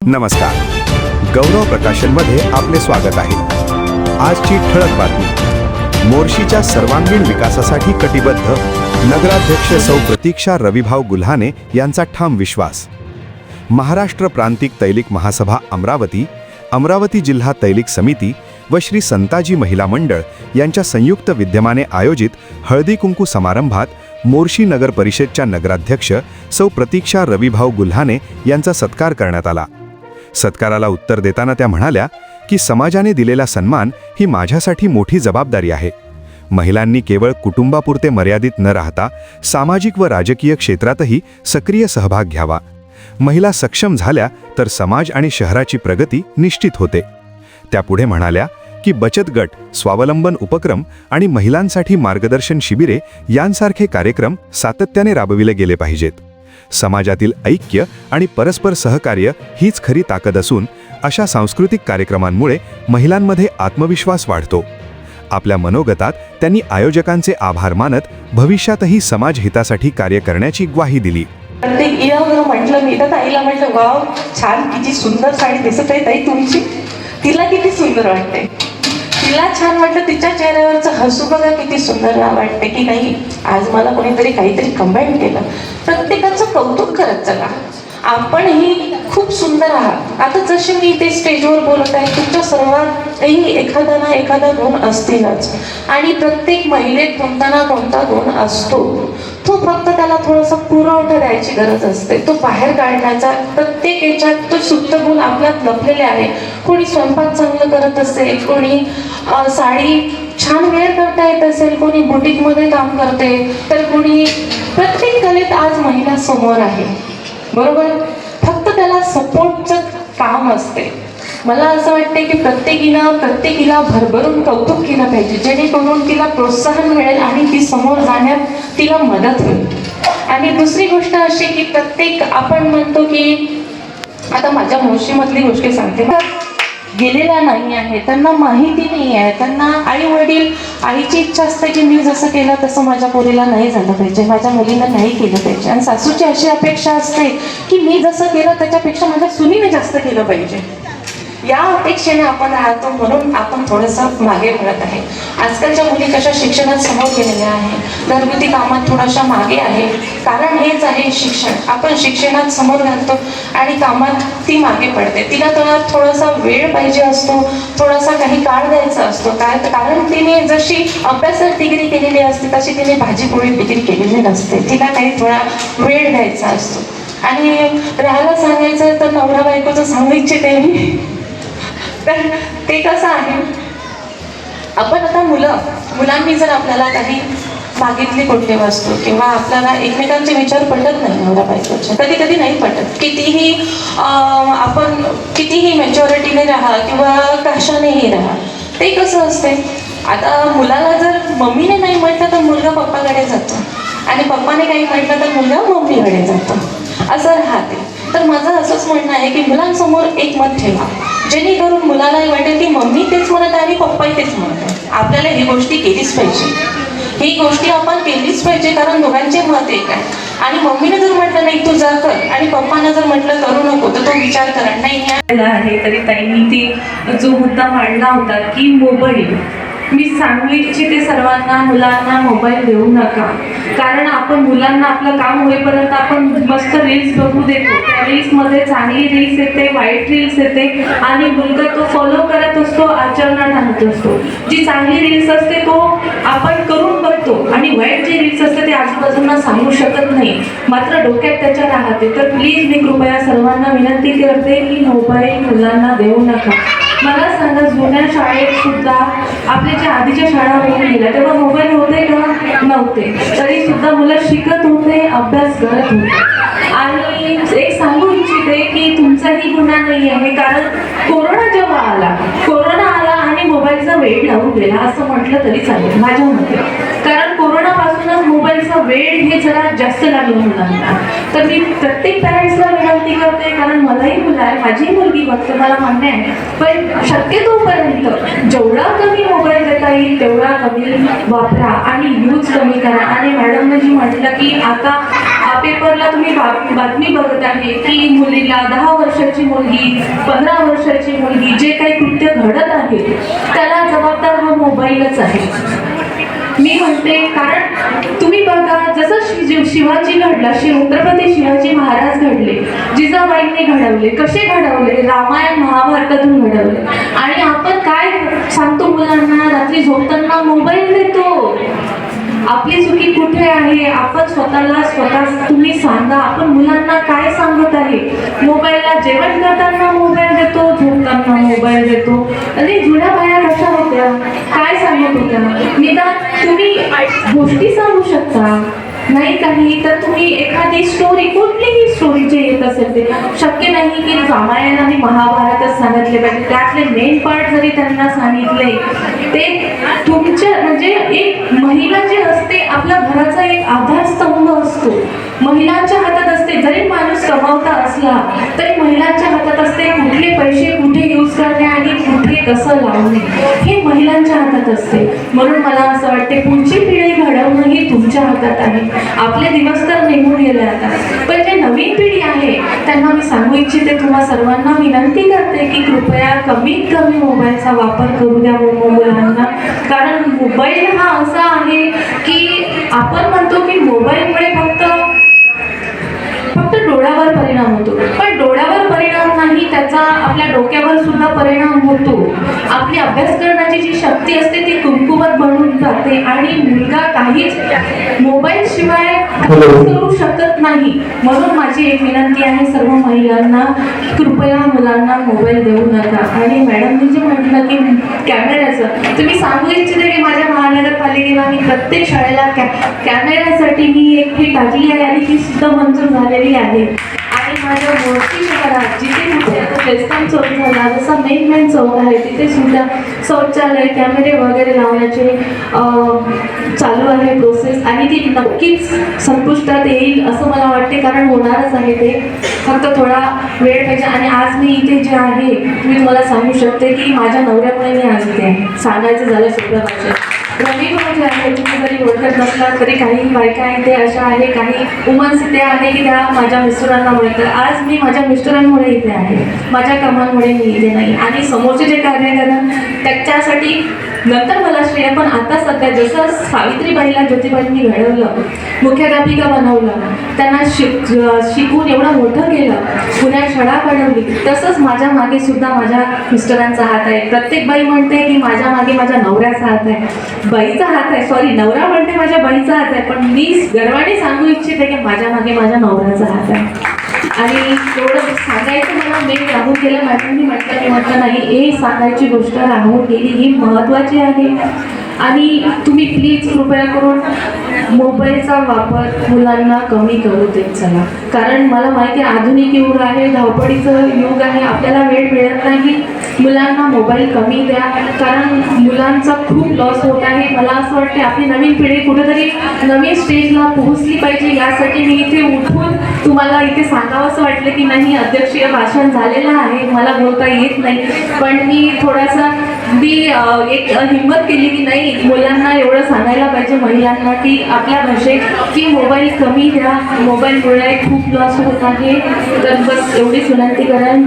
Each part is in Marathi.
नमस्कार. गौरव प्रकाशनमध्ये आपले स्वागत आहे. आजची ठळक बातमी. मोर्शीच्या सर्वांगीण विकासासाठी कटिबद्ध नगराध्यक्ष सौ प्रतीक्षा रविभाऊ गुल्हाने यांचा ठाम विश्वास. महाराष्ट्र प्रांतिक तैलिक महासभा अमरावती, अमरावती जिल्हा तैलिक समिती व श्री संताजी महिला मंडळ यांच्या संयुक्त विद्यमाने आयोजित हळदी कुंकू समारंभात मोर्शी नगर परिषदच्या नगराध्यक्ष सौ प्रतीक्षा रविभाऊ गुल्हाने यांचा सत्कार करण्यात आला. सत्काराला उत्तर देताना त्या म्हणाल्या की समाजाने दिलेला सन्मान ही माझ्यासाठी मोठी जबाबदारी आहे. महिलांनी केवळ कुटुंबापुरते मर्यादित न राहता सामाजिक व राजकीय क्षेत्रातही सक्रिय सहभाग घ्यावा. महिला सक्षम झाल्या तर समाज आणि शहराची प्रगती निश्चित होते. त्या पुढे म्हणाल्या की बचत गट, स्वावलंबन उपक्रम आणि महिलांसाठी मार्गदर्शन शिबिरे यांसारखे कार्यक्रम सातत्याने राबविले गेले पाहिजेत. समाजातील ऐक्य आणि परस्पर सहकार्य हीच खरी ताकद असून अशा सांस्कृतिक कार्यक्रमांमुळे महिलांमध्ये आत्मविश्वास वाढतो. आपल्या मनोगतात त्यांनी आयोजकांचे आभार मानत भविष्यातही समाज हितासाठी कार्य करण्याची ग्वाही दिली. म्हटलं मी तर ताईला म्हटलं, वाव छान, किती सुंदर साडी दिसत आहे ताई तुमची. तिला किती सुंदर वाटते, तिला छान वाटलं. तिच्या चेहऱ्यावरचं हसू बघा किती सुंदर वाटते की नाही, आज मला कोणीतरी काहीतरी कंबाईन केलं. प्रत्येकाचं कौतुक करत चला. आपणही खूप सुंदर आहात. आता जसे मी ते स्टेजवर बोलत आहे, तुमच्या सर्वांतही एखादा ना एखादा गुण असतीलच आणि प्रत्येक महिलेत कोणता ना कोणता गुण असतो. तो फक्त त्याला थोडासा पुरवठा द्यायची गरज असते, तो बाहेर काढण्याचा. प्रत्येक याच्यात तो सुप्त गुण आपल्यात लपलेले आहे. कोणी स्वयंपाक चांगलं करत असेल, कोणी साडी छान वेअर करता येत असेल, कोणी बुटीकमध्ये काम करते, तर कोणी प्रत्येक कलेत आज महिला समोर आहे. बरोबर, फक्त त्याला सपोर्टचं काम असते. मला असं वाटते की प्रत्येकीला भरभरून कौतुक केलं पाहिजे, जेणेकरून तिला प्रोत्साहन मिळेल आणि ती समोर जाण्यात तिला मदत होईल. आणि दुसरी गोष्ट अशी की प्रत्येक आपण म्हणतो की आता माझ्या मोर्शीमधली गोष्ट सांगते, गेलेल्या नाही आहे, त्यांना माहिती नाही आहे. त्यांना आई वडील, आईची इच्छा असते की मी जसं केलं तसं माझ्या पोरीला नाही झालं पाहिजे, माझ्या मुलीला नाही केलं पाहिजे. आणि सासूची अशी अपेक्षा असते की मी जसं केलं त्याच्यापेक्षा माझ्या सुनीने जास्त केलं पाहिजे. या अपेक्षेने आपण राहतो, म्हणून आपण थोडंसं मागे पडत आहे. आजकालच्या मुली कशा शिक्षणात समोर गेलेल्या आहे, घरगुती कामात थोड्याशा मागे आहे. कारण हेच आहे शिक्षण. आपण शिक्षणात समोर घालतो आणि कामात ती मागे पडते. तिला थोडासा वेळ पाहिजे असतो, थोडासा काही काळ द्यायचा असतो. कारण तिने जशी अभ्यासात डिग्री केलेली असते तशी तिने भाजीपोळी डिग्री केलेली नसते. तिला काही थोडा वेळ द्यायचा असतो. आणि राहायला सांगायचं तर नवरा बायकोचं सांगू इच्छिते मी. तर ते कसं आहे, आपण आता मुलांनी जर आपल्याला काही मागितली कोणती वस्तू किंवा आपल्याला एकमेकांचे विचार पटत नाही, नवरा बायकोचे कधी कधी नाही पटत. आपण कितीही मॅच्युरिटीने राहा किंवा कशानेही राहा, ते कसं असते. आता मुलाला जर मम्मीने नाही म्हटलं तर मुलगा पप्पाकडे जातो आणि पप्पाने काही म्हटलं तर मुलगा मम्मीकडे जातो, असं राहते. तर माझं असंच म्हणणं आहे की मुलांसमोर एक मत ठेवा, जेणेकरून मुलालाही वाटेल की मम्मी तेच म्हणत आहे आणि पप्पाही तेच म्हणत आहे. आपल्याला ही गोष्टी केलीच पाहिजे, ही गोष्टी आपण केलीच पाहिजे, कारण दोघांचे मत एक आहे. आणि मम्मीने जर म्हटलं नाही तू जा कर आणि पप्पाने जर म्हटलं करू नको, तर तो विचार करा नाही आहे. तरी ताईंनी ती जो मुद्दा मांडला होता की मोबाईल, मी सांगू इच्छिते सर्वांना, मुलांना मोबाईल देऊ नका. कारण आपण मुलांना आपलं काम होईपर्यंत आपण मस्त रील्स बघू देतो. त्या रील्समध्ये चांगली रील्स येते, वाईट रील्स येते आणि मुलगा तो फॉलो करत असतो, आचरणात आणत असतो. जी चांगली रील्स असते तो आपण करून बघतो आणि वाईट जी रील्स असते ते आजूबाजूंना सांगू शकत नाही, मात्र डोक्यात त्याच्या राहते. तर प्लीज मी कृपया सर्वांना विनंती करते की मोबाईल मुलांना देऊ नका. मला सांगा, जुन्या शाळेत सुद्धा आपल्या ज्या आधीच्या शाळा होऊन गेल्या तेव्हा मोबाईल होते का? नव्हते. तरी सुद्धा मुलं शिकत होते, अभ्यास करत होते. आणि एक सांगू इच्छिते की तुमचाही गुन्हा नाही आहे, कारण कोरोना जेव्हा आला आणि मोबाईलचा वेळ लावून गेला असं म्हटलं तरी चालेल माझ्या मते. कारण कोरोनापासूनच मोबाईलचा वेळ हे जरा जास्त लागलं मुलांना. तर मी प्रत्येक पॅरेंट्सला विनंती करते, कारण मलाही मुलं आहे, माझीही मुलगी बघते, मला मान्य आहे, पण शक्यतोपर्यंत जेवढा कमी मोबाईल देता येईल तेवढा कमी वापरा आणि यूज कमी करा. आणि मॅडमने जी म्हटलं की आता पेपरला तुम्ही बातमी बघत आहे की मुलीला 10 वर्षाची मुलगी 15 वर्षाची मुलगी जे काही कृत्य घडत आहे त्याला जबाबदार हा मोबाईलच आहे. मी म्हणते कारण तुम्ही बघा जसं शिवाजी घडला छत्रपती शिवाजी महाराज घडले, जिजाबाईंनी घडवले, कसे घडवले, रामायण महाभारतातून घडवले. आणि आपण काय सांगतो मुलांना, रात्री झोपताना मोबाईल देतो. आपली चुकी कुठे आहे आपण स्वतः तुम्ही सांगा. आपण मुलांना काय सांगत आहे? मोबाईलला जेवण करताना मोबाईल देतो, झोपताना मोबाईल देतो. आणि जुन्या बाया कशा होत्या, काय सांगत होत्या? निदान तुम्ही गोष्टी सांगू शकता नाही काही तर तुम्ही एखादी स्टोरी, कुठलीही स्टोरी जे येत असेल ते. शक्य नाही की रामायण आणि महाभारतच सांगितले पाहिजे, त्यातले मेन पार्ट जरी त्यांना सांगितले ते तुमच्या म्हणजे एक महिला जी असते आपल्या घराचा एक आधारस्तंभ असतो, महिलांच्या हातात असते. जरी माणूस कमावता असला तरी महिलांच्या हातात असते कुठले पैसे कुठे यूज करणे आणि कुठे कसं लावणे हे महिलांच्या हातात असते. म्हणून मला असं वाटते पुढची पिढी घडवणं ही तुमच्या हातात आहे. आपले दिवस तर निघून गेले आता, पण जे नवीन पिढी आहे त्यांना मी सांगू इच्छिते, तुम्हा सर्वांना विनंती करते की कृपया कमीत कमी मोबाईलचा वापर करू द्या मुलांना. कारण मोबाईल हा असा आहे की आपण म्हणतो की मोबाईलमुळे फक्त डोळ्यावर परिणाम होतो, पण डोळ्यावर परिणाम नाही, त्याचा आपल्या डोक्यावर सुद्धा परिणाम होतो. आपली अभ्यास करण्याची जी शक्ती असते ती कुमकुवत बनून जाते आणि मुलगा काहीच मोबाईल शिवाय करू शकत नाही. म्हणून माझी एक विनंती आहे सर्व महिलांना, कृपया मुलांना मोबाईल देऊ नका. आणि मॅडमनी जे म्हटलं की कॅमेऱ्याचं, तुम्ही सांगू इच्छिते की माझ्या महानगरपालिकेला मी प्रत्येक शाळेला कॅमेऱ्यासाठी मी एक फी टाकली आहे आणि ती सुद्धा मंजूर झालेली आहे. आणि माझ्या मोठी शहरात जिथे कुठे आता बेस्तान चौक झाला, जसा मेन चौक आहे तिथे सुद्धा शौचालय कॅमेरे वगैरे लावण्याचे चालू आहे प्रोसेस. आणि ती नक्कीच संपुष्टात येईल असं मला वाटते, कारण होणारच आहे ते, फक्त थोडा वेळ पाहिजे. आणि आज मी इथे जे आहे मी तुम्हाला सांगू शकते की माझ्या नवऱ्यामुळे मी आज इथे आहे. सांगायचं झालं सुद्धा माझ्या रविभाऊ जे आहे, तुम्ही जरी ओळखत नसला तरी काही बायका इथे अशा आहे, काही वुमन्स इथे आहे की त्या माझ्या मिस्टरांना ओळखतात. आज मी माझ्या मिस्टरांमुळे इथे आहे, माझ्या कामांमुळे मी इथे नाही. आणि समोरचे जे कार्य करतात त्याच्यासाठी नंतर मला श्रेय, पण आता सध्या जसं सावित्रीबाईला ज्योतिबाईंनी घडवलं, मुख्याध्यापिका बनवलं, त्यांना शिकून एवढं मोठं केलं, पुण्यात शाळा काढवली, तसंच माझ्या मागे सुद्धा माझ्या मिस्टरांचा हात आहे. प्रत्येक बाई म्हणते की माझ्या मागे माझ्या नवऱ्याचा हात आहे, बाईचा हात आहे, सॉरी नवरा म्हणते माझ्या बाईचा हात आहे, पण मी गर्वाने सांगू इच्छिते की माझ्या मागे माझ्या नवऱ्याचा हात आहे. आणि एवढं सांगायचं मला मेन राहून गेलं. मॅडमनी म्हटलं नाही, हे सांगायची गोष्ट राहून गेली, ही महत्त्वाची आहे. आणि तुम्ही प्लीज कृपया करून मोबाईलचा वापर मुलांना कमी करू देत चला. कारण मला माहिती आहे आधुनिक युग आहे, धावपळीचं युग आहे, आपल्याला वेळ मिळत नाही. मुलांना मोबाईल कमी द्या, कारण मुलांचा खूप लॉस होत आहे. मला असं वाटते आपली नवीन पिढी कुठेतरी नवीन स्टेजला पोहोचली पाहिजे. यासाठी मी इथे उठून तुम्हाला इथे सांगावं असं वाटलं की नाही, अध्यक्षीय भाषण झालेलं आहे, मला बोलता येत नाही, पण मी थोडासा एक हिंमत केली की नाही, मुलांना एवढं सांगायला पाहिजे महिलांना की आपल्या भाषेत की मोबाईल कमी द्या, मोबाईलमुळे खूप लॉस होत आहे. तर बस एवढीच विनंती करेन.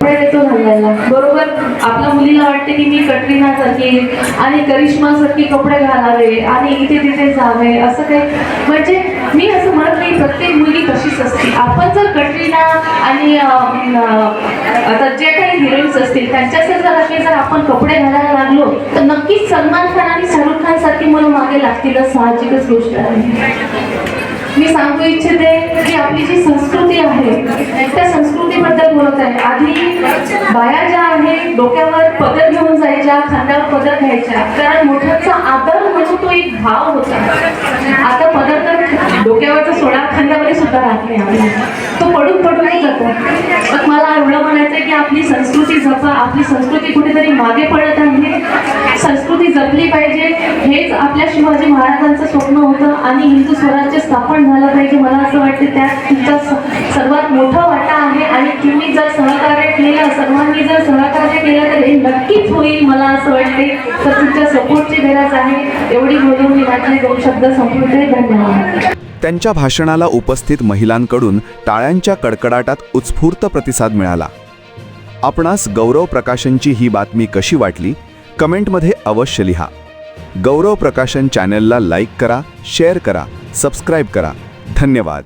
येतो घालायला बरोबर आपल्या मुलीला वाटते की मी कटरीनासारखी आणि करिश्मासारखी कपडे घालावे आणि इथे तिथे जावे, असं काही म्हणजे मी असं म्हणत नाही प्रत्येक मुलगी तशीच असते. आपण जर कटरीना आणि आता जे काही हिरोईन्स असतील त्यांच्यासारखे जर आपण कपडे घालायला लागलो तर नक्कीच सलमान खान आणि शाहरुख खान सारखी मुलं मागे लागतीलच, साहजिकच गोष्ट आहे. मी सांगू इच्छिते की आपली जी संस्कृती आहे त्या संस्कृतीबद्दल बोलत आहे. आधी बाया ज्या आहे डोक्यावर पदर घेऊन जायच्या, खांद्यावर पदर घ्यायच्या, कारण मोठ्यांचा आदर म्हणजे तो एक भाव होता. आता पदर तर डोक्यावरचा सोडा खांद्यावर सुद्धा राहत नाही, आपली तो पडूनही जातो. पण मला एवढं म्हणायचं आहे की आपली संस्कृती जपा. आपली संस्कृती कुठेतरी मागे पडत आहे, संस्कृती जपली पाहिजे. हेच आपल्या शिवाजी महाराजांचं स्वप्न होतं आणि हिंदू स्वराज्य स्थापन झालं पाहिजे. मला असं वाटतं त्यात तुमचा सर्वात मोठा वाटा आहे आणि तुम्ही जर सहकार्य केलं, सर्वांनी जर सहकार्य केलं तर हे नक्कीच होईल. मला असं वाटते तर तुमच्या सपोर्टची गरज आहे. एवढी बोलून मी माझे 2 शब्द संपवते. धन्यवाद. त्यांच्या भाषणाला उपस्थित महिलांकडून टाळ्यांच्या कडकडाटात उत्स्फूर्त प्रतिसाद मिळाला. आपणास गौरव प्रकाशनची ही बातमी कशी वाटली कमेंटमध्ये अवश्य लिहा. गौरव प्रकाशन चॅनलला लाईक करा, शेअर करा, सबस्क्राईब करा. धन्यवाद.